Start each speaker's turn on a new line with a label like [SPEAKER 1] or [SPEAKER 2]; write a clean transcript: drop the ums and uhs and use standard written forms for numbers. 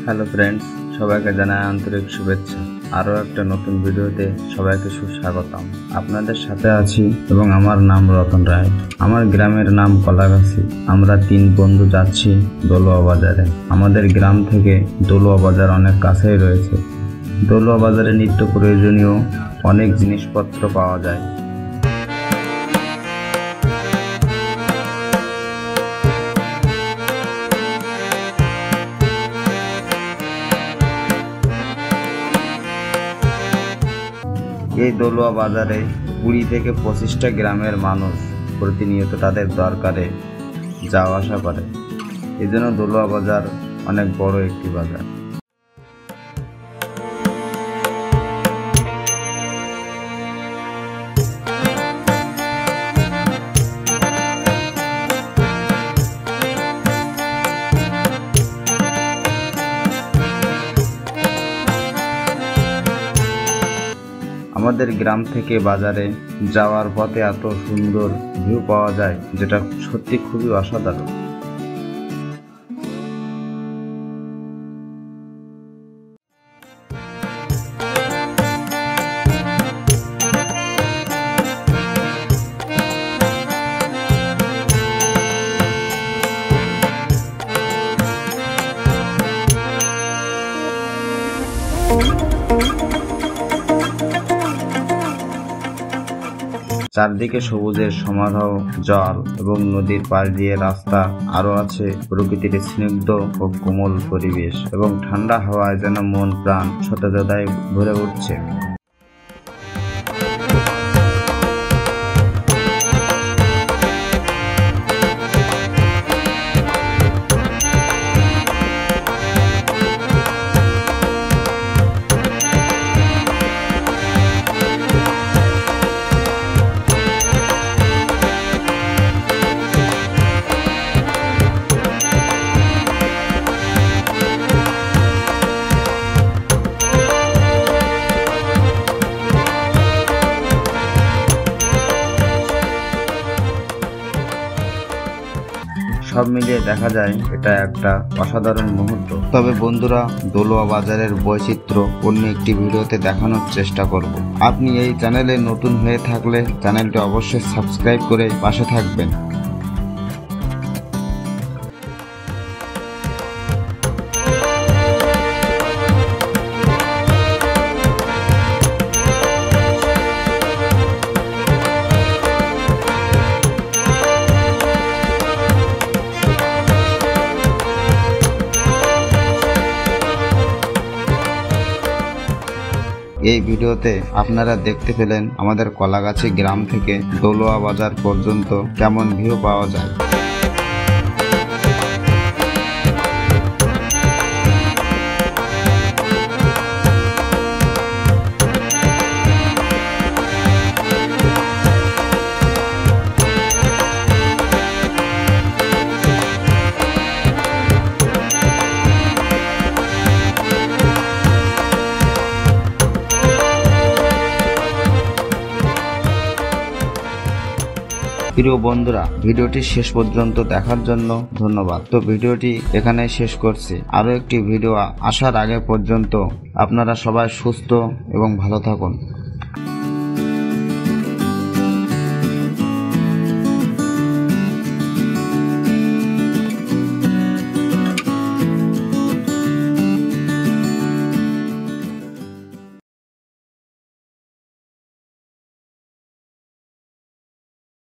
[SPEAKER 1] Hello friends, সবাইকে জানাই আন্তরিক শুভেচ্ছা। আরও একটা নতুন ভিডিওতে সবাইকে সুস্বাগতম। আপনাদের সাথে আছি এবং আমার নাম রতন রায়। আমার গ্রামের নাম কলাগাছি। আমরা 3 বন্ধু যাচ্ছি দলুয়া বাজারে। আমাদের গ্রাম থেকে দলুয়া বাজার অনেক কাছেই রয়েছে। দলুয়া বাজারে নিত্য প্রয়োজনীয় অনেক জিনিসপত্র পাওয়া যায়। এই দলুয়া বাজারে 20 থেকে 25টা গ্রামের মানুষ প্রতিনিয়ত তাদের দরকারে যাওয়া আসা করে। এজন্য দলুয়া বাজার অনেক বড় একটি বাজার। আমাদের গ্রাম থেকে বাজারে যাওয়ার পথে এত সুন্দর ভিউ পাওয়া যায়, যেটা সত্যি খুবই অসাধারণ। চারদিকে সবুজের সমারোহ, জল এবং নদীর পাশ দিয়ে রাস্তা, আরো আছে প্রকৃতির স্নিগ্ধ ও কোমল পরিবেশ এবং ঠান্ডা হাওয়ায় যেন মন প্রাণ সতেজতায় ভরে উঠছে। সব মিলিয়ে দেখা যায় এটা একটা অসাধারণ মুহূর্ত। তবে বন্ধুরা, দলুয়া বাজারের বৈচিত্র্য অন্য একটি ভিডিওতে দেখানোর চেষ্টা করব। আপনি এই চ্যানেলে নতুন হয়ে থাকলে চ্যানেলটি অবশ্যই সাবস্ক্রাইব করে পাশে থাকবেন। এই ভিডিওতে আপনারা দেখতে পেলেন আমাদের কলাগাছি গ্রাম থেকে দলুয়া বাজার পর্যন্ত কেমন ভিউ পাওয়া যায়। প্রিয় বন্ধুরা, ভিডিওটি শেষ পর্যন্ত দেখার জন্য ধন্যবাদ। তো ভিডিওটি এখানে শেষ করছি। আরো একটি ভিডিও আসার আগে পর্যন্ত আপনারা সবাই সুস্থ এবং ভালো থাকুন।